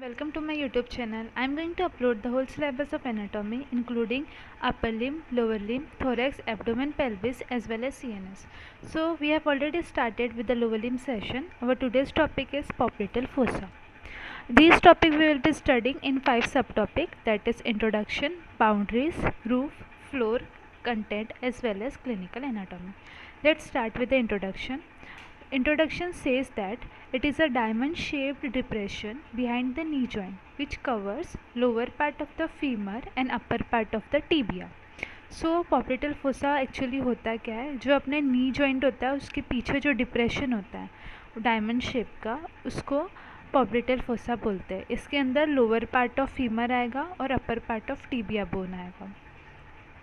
Welcome to my YouTube channel. I am going to upload the whole syllabus of anatomy including upper limb, lower limb, thorax, abdomen, pelvis as well as CNS. So we have already started with the lower limb session. Our today's topic is popliteal fossa. These topics we will be studying in 5 subtopics, that is introduction, boundaries, roof, floor, content as well as clinical anatomy. Let's start with the introduction. Introduction says that it is a diamond shaped depression behind the knee joint which covers lower part of the femur and upper part of the tibia. So popliteal fossa actually होता क्या है, जो अपने knee joint होता है उसके पीछे जो डिप्रेशन होता है डायमंड शेप का, उसको पॉप्लिटल फोसा बोलते हैं. इसके अंदर लोअर पार्ट ऑफ फीमर आएगा और upper part of tibia bone आएगा.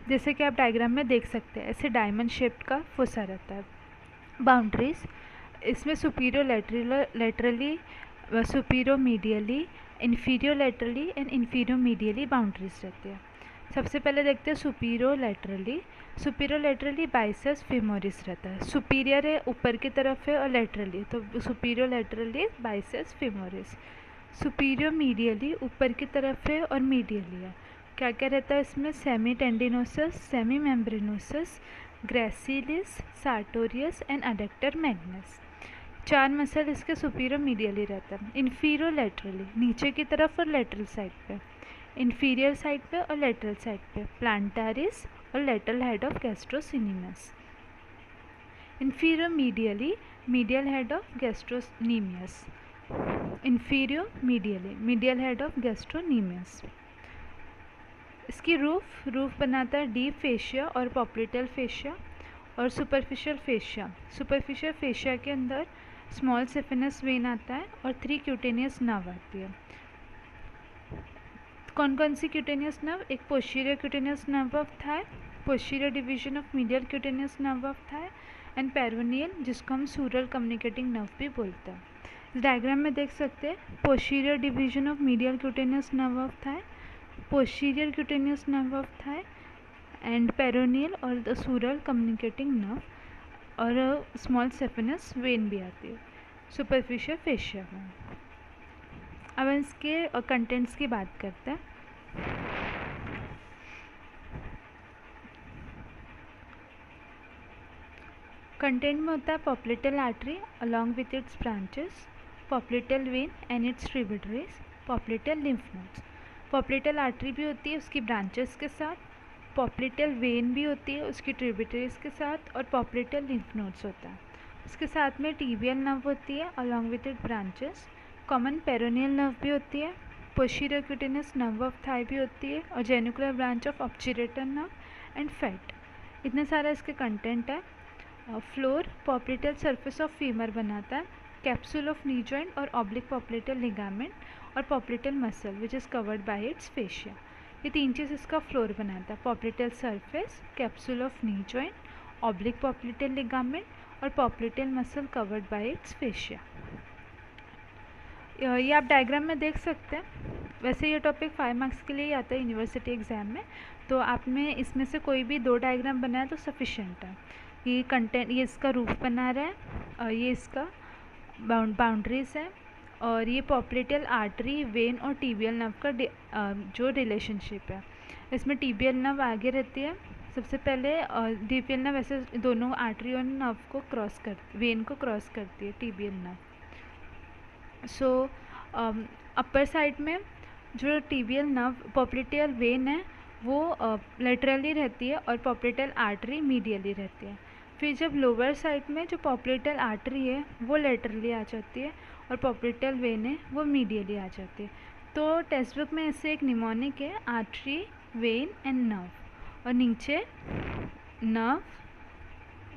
जैसे कि आप डायग्राम में देख सकते हैं, ऐसे डायमंड शेप का फोसा रहता है. बाउंड्रीज, इसमें superior laterally, superior medially, inferior laterally and inferior medially boundaries रहती है. सबसे पहले देखते हैं superior laterally. Superior laterally biceps femoris रहता है. सुपीरियर है ऊपर की तरफ है और लेटरली तो superior laterally biceps femoris. Superior medially ऊपर की तरफ है और मीडियली है. क्या क्या रहता है इसमें? Semitendinosus, semimembranosus, gracilis, sartorius and adductor magnus. 4 muscle इसके सुपीरियर मीडियली रहता है. इन्फीरियर लेटरली नीचे की तरफ और लेटरल साइड पे, इन्फीरियर साइड पे और लेटरल साइड पे प्लांटारिस और lateral head of gastrocnemius. Inferior medially medial head of gastrocnemius. Inferior medially medial head of gastrocnemius. इसकी रूफ बनाता है डीप फेशिया और पॉप्लिटल फेशिया और सुपरफिशियल फेशिया. सुपरफिशियल फेशिया के अंदर स्मॉल सिफिनस वेन आता है और 3 क्यूटेनियस नर्व आती है. कौन कौन सी क्यूटेनियस नर्व? एक posterior cutaneous nerve of Thai, posterior division of medial cutaneous nerve of Thai and peroneal, जिसको हम सूरल कम्युनिकेटिंग नर्व भी बोलते हैं. इस डायग्राम में देख सकते हैं posterior division of medial cutaneous nerve of Thai, posterior cutaneous nerve of Thai and peroneal और द सूरल कम्युनिकेटिंग नर्व, और स्मॉल सेफिनस वेन भी आती है सुपरफिशियल फेशिया में. अब इसके कंटेंट्स की बात करते हैं. कंटेंट में होता है popliteal artery along with its branches, popliteal vein and its tributaries, popliteal lymph nodes. Popliteal artery भी होती है उसकी ब्रांचेस के साथ, पॉप्लिटल वेन भी होती है उसकी ट्रिब्यूटरीज के साथ, और पॉप्लिटल लिम्फ नोड्स होता है. उसके साथ में टीबियल नर्व होती है along with it branches. Common peroneal nerve भी होती है, posterior cutaneous nerve of thigh भी होती है, और genicular branch of obturator nerve and fat. इतने सारा इसके कंटेंट है. Floor popliteal surface of femur बनाता है, कैप्सूल ऑफ नी जॉइंट और ऑब्लिक पॉप्लिटल लिगामेंट और popliteal muscle which is covered by its fascia. ये 3 चीज़ इसका फ्लोर बनाता है, popliteal surface, capsule of knee joint, oblique popliteal ligament और popliteal muscle covered by its fascia. ये आप डायग्राम में देख सकते हैं. वैसे ये टॉपिक 5 मार्क्स के लिए ही आता है यूनिवर्सिटी एग्ज़ाम में, तो आप में इसमें से कोई भी 2 डायग्राम बनाए तो सफिशेंट है. ये कंटेंट, ये इसका रूफ बना रहा है और ये इसका बाउंड्रीज है, और ये पॉप्लिटल आर्टरी, वेन और टीबियल नर्व का जो रिलेशनशिप है. इसमें टीबियल नर्व आगे रहती है सबसे पहले, और टीबियल नर्व ऐसे दोनों आर्टरी और नर्व को क्रॉस कर, वेन को क्रॉस करती है टीबियल नर्व. सो अपर साइड में जो टीबियल नर्व पॉप्लिटल वेन है वो लेटरली रहती है और पॉप्लिटल आर्टरी मीडियली रहती है. फिर जब लोअर साइड में जो पॉप्लिटल आर्टरी है वो लेटरली आ जाती है और पॉप्लिटल वेन है वो मीडियली आ जाती है. तो टेक्स्ट बुक में इससे एक निमोनिक है आर्टरी, वेन एंड नर्व, और नीचे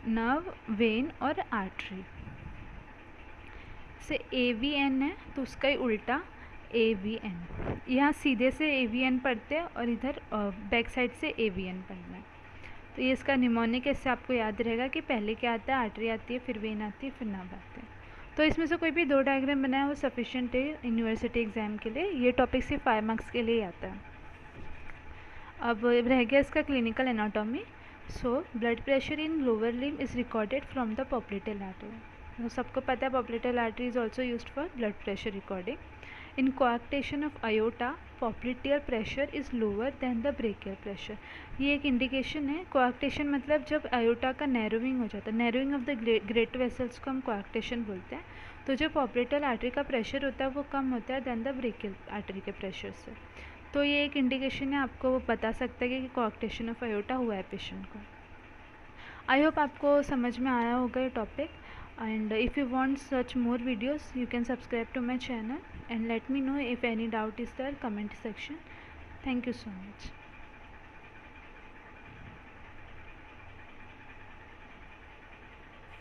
नर्व, वेन और आर्टरी. से AVN है तो उसका ही उल्टा AVN. यहाँ सीधे से AVN पढ़ते हैं और इधर बैक साइड से AVN पढ़ना है. तो ये इसका निमोनिक है. इससे आपको याद रहेगा कि पहले क्या आता है, आर्टरी आती है, फिर वेन आती है, फिर नर्व आती है. तो इसमें से कोई भी 2 डायग्राम बनाया वो सफिशिएंट है यूनिवर्सिटी एग्ज़ाम के लिए. ये टॉपिक सिर्फ 5 मार्क्स के लिए ही आता है. अब रह गया इसका clinical anatomy. So blood pressure in lower limb is recorded from the popliteal artery. सबको पता है popliteal artery is also used for blood pressure recording. In coarctation of aorta, popliteal pressure is lower than the brachial pressure. ये एक indication है. coarctation मतलब जब aorta का narrowing हो जाता है, narrowing of the great vessels को हम coarctation बोलते हैं. तो जो popliteal artery का pressure होता है वो कम होता है than the brachial artery के pressure से. तो ये एक इंडिकेशन है, आपको वो बता सकता है कि coarctation of aorta हुआ है पेशेंट को. आई होप आपको समझ में आया होगा ये topic. And if you want such more videos, you can subscribe to my channel and let me know if any doubt is there comment section. Thank you so much.